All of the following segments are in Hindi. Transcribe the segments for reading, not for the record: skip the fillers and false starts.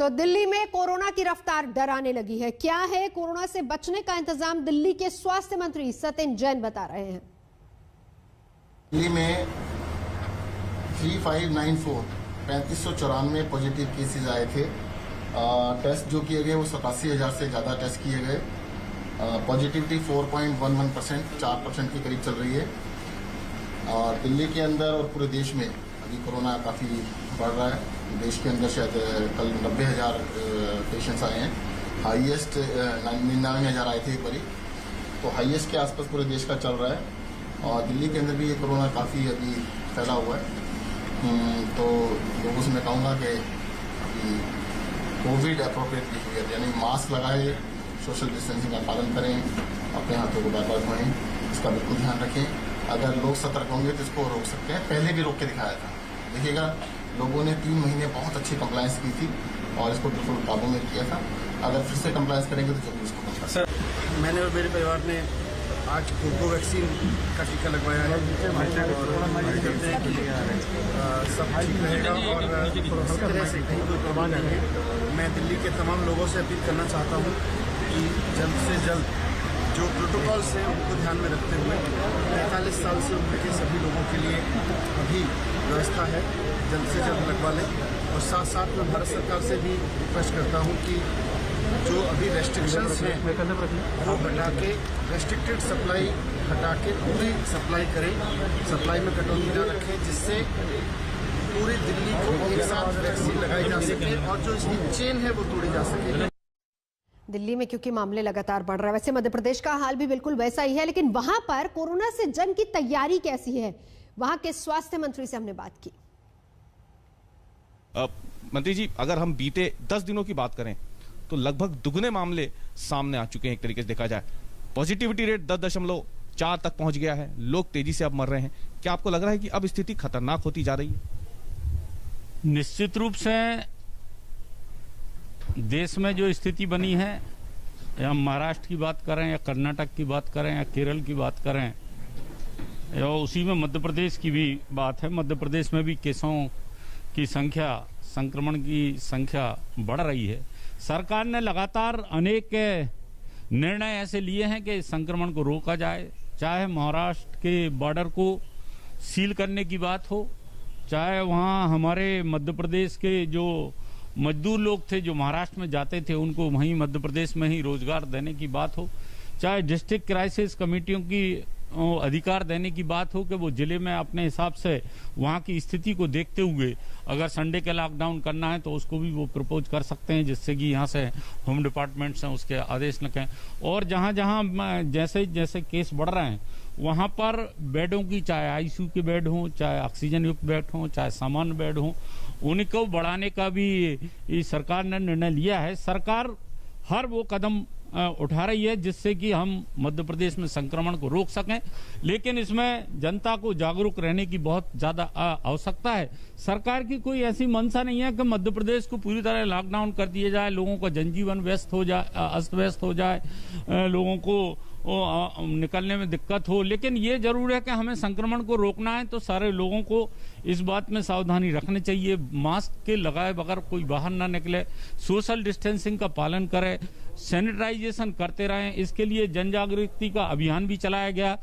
तो दिल्ली में कोरोना की रफ्तार डराने लगी है। क्या है कोरोना से बचने का इंतजाम, दिल्ली के स्वास्थ्य मंत्री सत्येंद्र जैन बता रहे हैं। दिल्ली में 3594 पॉजिटिव केसेस आए थे। टेस्ट जो किए गए वो 87,000 से ज्यादा टेस्ट किए गए। पॉजिटिविटी 4.11%, 4% के करीब चल रही है। और दिल्ली के अंदर और पूरे देश में अभी कोरोना काफी बढ़ रहा है। देश के अंदर शायद कल 90,000 पेशेंट्स आए हैं। हाईएस्ट 99,000 आए थे एक बारी, तो हाईएस्ट के आसपास पूरे देश का चल रहा है। और दिल्ली के अंदर भी ये कोरोना काफ़ी अभी फैला हुआ है। तो लोगों से मैं कहूँगा कि अभी कोविड अप्रोप्रिएट बिहेवियर यानी मास्क लगाए, सोशल डिस्टेंसिंग का पालन करें, अपने हाथों को बार बार धोएं, इसका बिल्कुल ध्यान रखें। अगर लोग सतर्क होंगे तो इसको रोक सकते हैं। पहले भी रोक के दिखाया था, देखिएगा लोगों ने 3 महीने बहुत अच्छी कंप्लायंस की थी और इसको बिल्कुल काबू में किया था। अगर फिर से कंप्लायंस करेंगे तो जरूर इसको बचा। सर, मैंने और मेरे परिवार ने आज कोवैक्सीन का टीका लगवाया है और सब ठीक रहेगा और इस तरह से कहीं कोई प्रभाव नहीं है। मैं दिल्ली के तमाम लोगों से अपील करना चाहता हूँ कि जल्द से जल्द जो प्रोटोकॉल्स हैं उनको ध्यान में रखते हुए 45 साल से उम्र के सभी लोगों के लिए अभी व्यवस्था है, जल्द से जल्द लगवा लें। और साथ साथ मैं भारत सरकार से भी रिक्वेस्ट करता हूँ कि जो अभी रेस्ट्रिक्शंस हैं वो हटा के, रेस्ट्रिक्टेड सप्लाई हटा के पूरी सप्लाई करें, सप्लाई में कटौती न रखें, जिससे पूरी दिल्ली को एक साथ वैक्सीन लगाई जा सके और जो इसकी चेन है वो तोड़ी जा सके। दिल्ली में क्योंकि मामले लगातार बढ़ रहे हैं, वैसे मध्य प्रदेश का हाल भी बिल्कुल वैसा ही है, लेकिन वहां पर कोरोना से जंग की तैयारी कैसी है, वहां के स्वास्थ्य मंत्री से हमने बात की। मंत्री जी, अगर हम बीते 10 दिनों की बात करें तो लगभग दुगने मामले सामने आ चुके हैं। एक तरीके से देखा जाए पॉजिटिविटी रेट 10.4 तक पहुंच गया है। लोग तेजी से अब मर रहे हैं। क्या आपको लग रहा है कि अब स्थिति खतरनाक होती जा रही है? निश्चित रूप से देश में जो स्थिति बनी है, या महाराष्ट्र की बात करें या कर्नाटक की बात करें या केरल की बात करें या उसी में मध्य प्रदेश की भी बात है, मध्य प्रदेश में भी केसों की संख्या, संक्रमण की संख्या बढ़ रही है। सरकार ने लगातार अनेक निर्णय ऐसे लिए हैं कि संक्रमण को रोका जाए, चाहे महाराष्ट्र के बॉर्डर को सील करने की बात हो, चाहे वहाँ हमारे मध्य प्रदेश के जो मजदूर लोग थे जो महाराष्ट्र में जाते थे उनको वहीं मध्य प्रदेश में ही रोजगार देने की बात हो, चाहे डिस्ट्रिक्ट क्राइसिस कमेटियों की अधिकार देने की बात हो कि वो जिले में अपने हिसाब से वहाँ की स्थिति को देखते हुए अगर संडे के लॉकडाउन करना है तो उसको भी वो प्रपोज कर सकते हैं, जिससे कि यहाँ से होम डिपार्टमेंट्स हैं उसके आदेश लिखें। और जहाँ जहाँ जैसे जैसे केस बढ़ रहे हैं वहाँ पर बेडों की, चाहे आईसीयू के बेड हों, चाहे ऑक्सीजन युक्त बेड हों, चाहे सामान्य बेड हों, उनको बढ़ाने का भी सरकार ने निर्णय लिया है। सरकार हर वो कदम उठा रही है जिससे कि हम मध्य प्रदेश में संक्रमण को रोक सकें, लेकिन इसमें जनता को जागरूक रहने की बहुत ज्यादा आवश्यकता है। सरकार की कोई ऐसी मंशा नहीं है कि मध्य प्रदेश को पूरी तरह लॉकडाउन कर दिया जाए, लोगों का जनजीवन व्यस्त हो जाए, अस्त व्यस्त हो जाए, लोगों को निकलने में दिक्कत हो। लेकिन ये जरूर है कि हमें संक्रमण को रोकना है तो सारे लोगों को इस बात में सावधानी रखनी चाहिए। मास्क के लगाए बगैर कोई बाहर ना निकले, सोशल डिस्टेंसिंग का पालन करे, सैनिटाइजेशन करते रहें। इसके लिए जन जागृति का अभियान भी चलाया गया।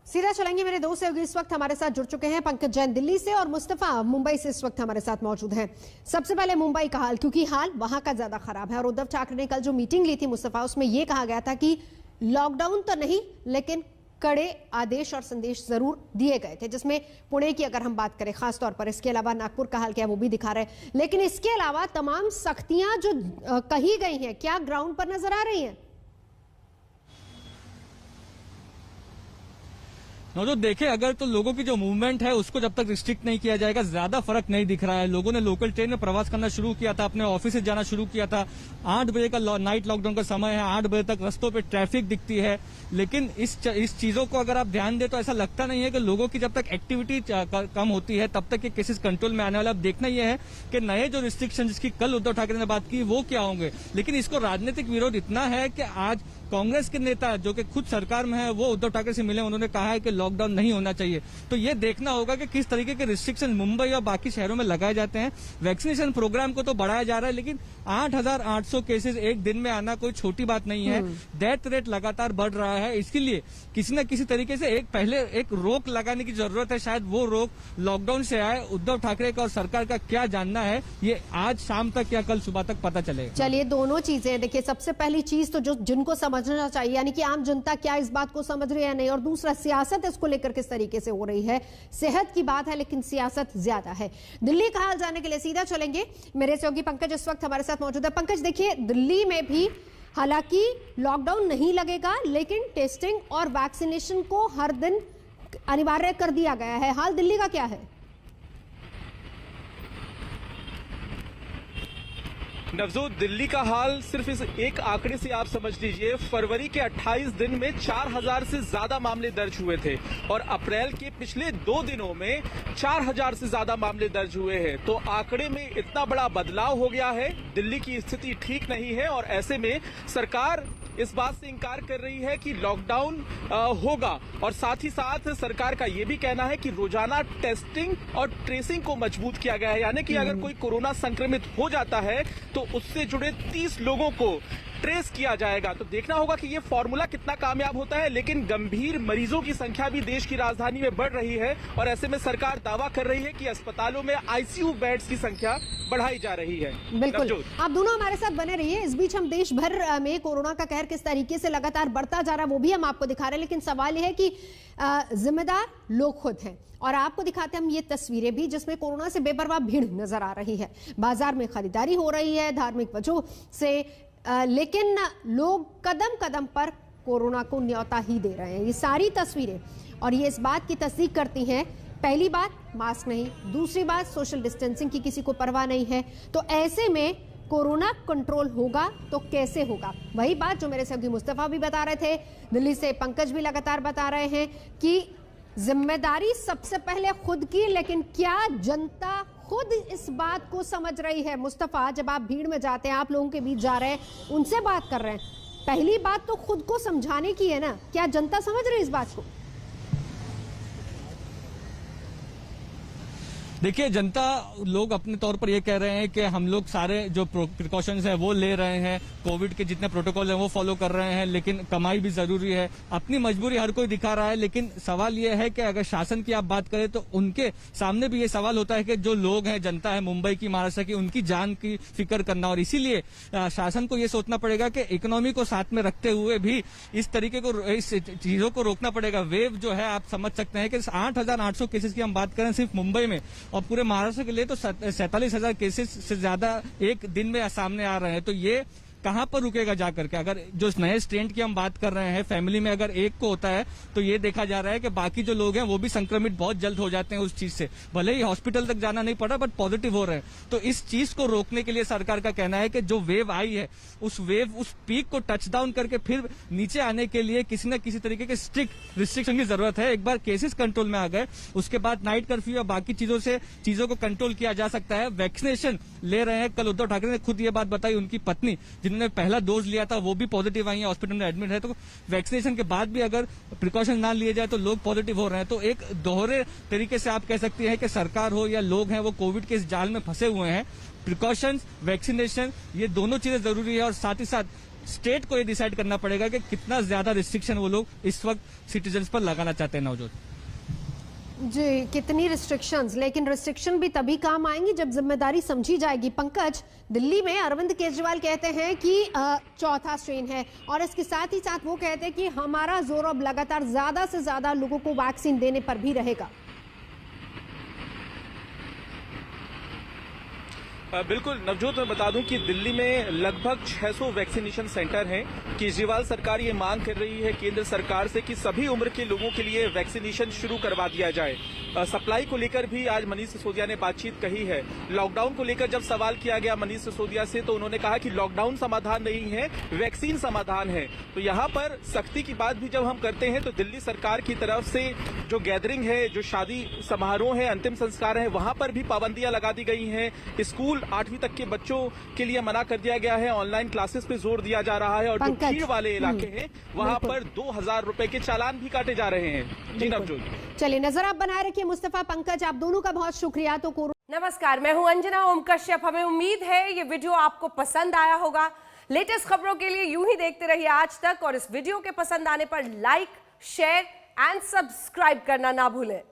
सीधा चलेंगे, मेरे दो सहयोगी इस वक्त हमारे साथ जुड़ चुके हैं, पंकज जैन दिल्ली से और मुस्तफा मुंबई से इस वक्त हमारे साथ मौजूद हैं। सबसे पहले मुंबई का हाल, क्योंकि हाल वहां का ज्यादा खराब है और उद्धव ठाकरे ने कल जो मीटिंग ली थी मुस्तफा, उसमें यह कहा गया था कि लॉकडाउन तो नहीं लेकिन कड़े आदेश और संदेश जरूर दिए गए थे, जिसमें पुणे की अगर हम बात करें खासतौर पर, इसके अलावा नागपुर का हाल क्या वो भी दिखा रहे हैं, लेकिन इसके अलावा तमाम सख्तियां जो कही गई हैं क्या ग्राउंड पर नजर आ रही हैं? तो देखें, अगर तो लोगों की जो मूवमेंट है उसको जब तक रिस्ट्रिक्ट नहीं किया जाएगा ज्यादा फर्क नहीं दिख रहा है। लोगों ने लोकल ट्रेन में प्रवास करना शुरू किया था, अपने ऑफिस से जाना शुरू किया था। 8 बजे का नाइट लॉकडाउन का समय है, 8 बजे तक रस्तों पे ट्रैफिक दिखती है। लेकिन इस चीजों को अगर आप ध्यान दें तो ऐसा लगता नहीं है कि लोगों की जब तक एक्टिविटी कम होती है तब तक ये केसेस कंट्रोल में आने वाला। अब देखना यह है कि नए जो रिस्ट्रिक्शन जिसकी कल उद्धव ठाकरे ने बात की वो क्या होंगे। लेकिन इसको राजनीतिक विरोध इतना है कि आज कांग्रेस के नेता जो कि खुद सरकार में है वो उद्धव ठाकरे से मिले, उन्होंने कहा है कि लॉकडाउन नहीं होना चाहिए। तो ये देखना होगा कि किस तरीके के रिस्ट्रिक्शन मुंबई और बाकी शहरों में लगाए जाते हैं। वैक्सीनेशन प्रोग्राम को तो बढ़ाया जा रहा है, लेकिन 8,800 केसेस एक दिन में आना कोई छोटी बात नहीं है। डेथ रेट लगातार बढ़ रहा है, इसके लिए किसी न किसी तरीके से पहले एक रोक लगाने की जरूरत है। शायद वो रोक लॉकडाउन से आए। उद्धव ठाकरे का और सरकार का क्या जानना है ये आज शाम तक या कल सुबह तक पता चलेगा। चलिए, दोनों चीजें देखिए, सबसे पहली चीज तो जो जिनको समझना चाहिए, यानी कि आम जनता क्या इस बात को समझ रही है नहीं, और दूसरा सियासत इसको लेकर किस तरीके से हो रही है। सेहत की बात है लेकिन सियासत ज्यादा है। दिल्ली का हाल जानने के लिए सीधा चलेंगे, मेरे सहयोगी पंकज इस वक्त हमारे साथ मौजूद है। पंकज, देखिए, दिल्ली में भी हालांकि लॉकडाउन नहीं लगेगा, लेकिन टेस्टिंग और वैक्सीनेशन को हर दिन अनिवार्य कर दिया गया है। हाल दिल्ली का क्या है? नवजोत, दिल्ली का हाल सिर्फ इस एक आंकड़े से आप समझ लीजिए। फरवरी के 28 दिन में 4,000 से ज्यादा मामले दर्ज हुए थे और अप्रैल के पिछले 2 दिनों में 4,000 से ज्यादा मामले दर्ज हुए हैं। तो आंकड़े में इतना बड़ा बदलाव हो गया है। दिल्ली की स्थिति ठीक नहीं है और ऐसे में सरकार इस बात से इंकार कर रही है कि लॉकडाउन होगा, और साथ ही साथ सरकार का यह भी कहना है कि रोजाना टेस्टिंग और ट्रेसिंग को मजबूत किया गया है। यानी कि अगर कोई कोरोना संक्रमित हो जाता है तो उससे जुड़े 30 लोगों को ट्रेस किया जाएगा। तो देखना होगा कि ये फॉर्मूला कितना कामयाब होता है। लेकिन गंभीर मरीजों की संख्या भी देश की राजधानी में बढ़ रही है और ऐसे में सरकार दावा कर रही है कि अस्पतालों में आईसीयू बेड्स की संख्या बढ़ाई जा रही है। बिल्कुल, आप दोनों हमारे साथ बने रहिए। इस बीच हम देश भर में कोरोना का कहर किस तरीके से लगातार बढ़ता जा रहा है वो भी हम आपको दिखा रहे हैं, लेकिन सवाल यह है कि जिम्मेदार लोग खुद हैं। और आपको दिखाते हैं हम ये तस्वीरें भी जिसमें कोरोना से बेपरवाह भीड़ नजर आ रही है। बाजार में खरीदारी हो रही है धार्मिक वजहों से, लेकिन लोग कदम कदम पर कोरोना को न्योता ही दे रहे हैं। ये सारी तस्वीरें और ये इस बात की तस्दीक करती हैं, पहली बात मास्क नहीं, दूसरी बात सोशल डिस्टेंसिंग की किसी को परवाह नहीं है। तो ऐसे में कोरोना कंट्रोल होगा तो कैसे होगा? वही बात जो मेरे सहयोगी मुस्तफा भी बता रहे थे, दिल्ली से पंकज भी लगातार बता रहे हैं कि जिम्मेदारी सबसे पहले खुद की, लेकिन क्या जनता खुद इस बात को समझ रही है? मुस्तफा, जब आप भीड़ में जाते हैं, आप लोगों के बीच जा रहे हैं, उनसे बात कर रहे हैं, पहली बात तो खुद को समझाने की है ना। क्या जनता समझ रही है इस बात को? देखिए, जनता लोग अपने तौर पर ये कह रहे हैं कि हम लोग सारे जो प्रिकॉशंस हैं वो ले रहे हैं, कोविड के जितने प्रोटोकॉल हैं वो फॉलो कर रहे हैं, लेकिन कमाई भी जरूरी है। अपनी मजबूरी हर कोई दिखा रहा है, लेकिन सवाल ये है कि अगर शासन की आप बात करें तो उनके सामने भी ये सवाल होता है कि जो लोग हैं, जनता है मुंबई की, महाराष्ट्र की, उनकी जान की फिक्र करना। और इसीलिए शासन को ये सोचना पड़ेगा कि इकोनॉमी को साथ में रखते हुए भी इस तरीके को, इस चीजों को रोकना पड़ेगा। वेव जो है आप समझ सकते हैं कि 8,800 केसेस की हम बात करें सिर्फ मुंबई में, और पूरे महाराष्ट्र के लिए तो 47,000 केसेस से ज्यादा एक दिन में सामने आ रहे हैं। तो ये कहां पर रुकेगा जाकर के? अगर जो नए स्ट्रेन की हम बात कर रहे हैं, फैमिली में अगर एक को होता है तो ये देखा जा रहा है कि बाकी जो लोग हैं वो भी संक्रमित बहुत जल्द हो जाते हैं उस चीज से। भले ही हॉस्पिटल तक जाना नहीं पड़ा, बट पॉजिटिव हो रहे हैं। तो इस चीज को रोकने के लिए सरकार का कहना है कि जो वेव आई है उस पीक को टच डाउन करके फिर नीचे आने के लिए किसी न किसी तरीके के स्ट्रिक्ट रिस्ट्रिक्शन की जरूरत है। एक बार केसेस कंट्रोल में आ गए, उसके बाद नाइट कर्फ्यू या बाकी चीजों को कंट्रोल किया जा सकता है। वैक्सीनेशन ले रहे हैं, कल उद्धव ठाकरे ने खुद ये बात बताई, उनकी पत्नी जिन्होंने पहला डोज लिया था वो भी पॉजिटिव आई है, हॉस्पिटल में एडमिट है। तो वैक्सीनेशन के बाद भी अगर प्रिकॉशन ना लिए जाए तो लोग पॉजिटिव हो रहे हैं। तो एक दोहरे तरीके से आप कह सकते हैं कि सरकार हो या लोग हैं वो कोविड के इस जाल में फंसे हुए हैं। प्रिकॉशंस, वैक्सीनेशन, ये दोनों चीजें जरूरी है, और साथ ही साथ स्टेट को ये डिसाइड करना पड़ेगा कि कितना ज्यादा रिस्ट्रिक्शन वो लोग इस वक्त सिटीजन्स पर लगाना चाहते हैं। नवजोत जी, कितनी रिस्ट्रिक्शंस, लेकिन रिस्ट्रिक्शन भी तभी काम आएंगी जब जिम्मेदारी समझी जाएगी। पंकज, दिल्ली में अरविंद केजरीवाल कहते हैं कि चौथा स्ट्रेन है, और इसके साथ ही साथ वो कहते हैं कि हमारा जोर अब लगातार ज्यादा से ज्यादा लोगों को वैक्सीन देने पर भी रहेगा। बिल्कुल नवजोत, मैं बता दूं कि दिल्ली में लगभग 600 वैक्सीनेशन सेंटर हैं। केजरीवाल सरकार ये मांग कर रही है केंद्र सरकार से कि सभी उम्र के लोगों के लिए वैक्सीनेशन शुरू करवा दिया जाए। सप्लाई को लेकर भी आज मनीष सिसोदिया ने बातचीत कही है। लॉकडाउन को लेकर जब सवाल किया गया मनीष सिसोदिया से तो उन्होंने कहा कि लॉकडाउन समाधान नहीं है, वैक्सीन समाधान है। तो यहाँ पर सख्ती की बात भी जब हम करते हैं तो दिल्ली सरकार की तरफ से जो गैदरिंग है, जो शादी समारोह है, अंतिम संस्कार है, वहां पर भी पाबंदियां लगा दी गई हैं। स्कूल स्कूल 8वीं तक के बच्चों के लिए मना कर दिया गया है, ऑनलाइन क्लासेस पे जोर दिया जा रहा है और जो भीड़ वाले इलाके हैं वहां पर 2000 रुपए के चालान भी काटे जा रहे हैं। जी नवजोत। चलिए नजर आप बनाए रखिए। मुस्तफा, पंकज, आप दोनों का बहुत शुक्रिया। तो नमस्कार, मैं हूं अंजना ओम कश्यप। हमें उम्मीद है ये वीडियो आपको पसंद आया होगा। लेटेस्ट खबरों के लिए यूं ही देखते रहिए आज तक, और इस वीडियो के पसंद आने पर लाइक, शेयर एंड सब्सक्राइब करना ना भूलें।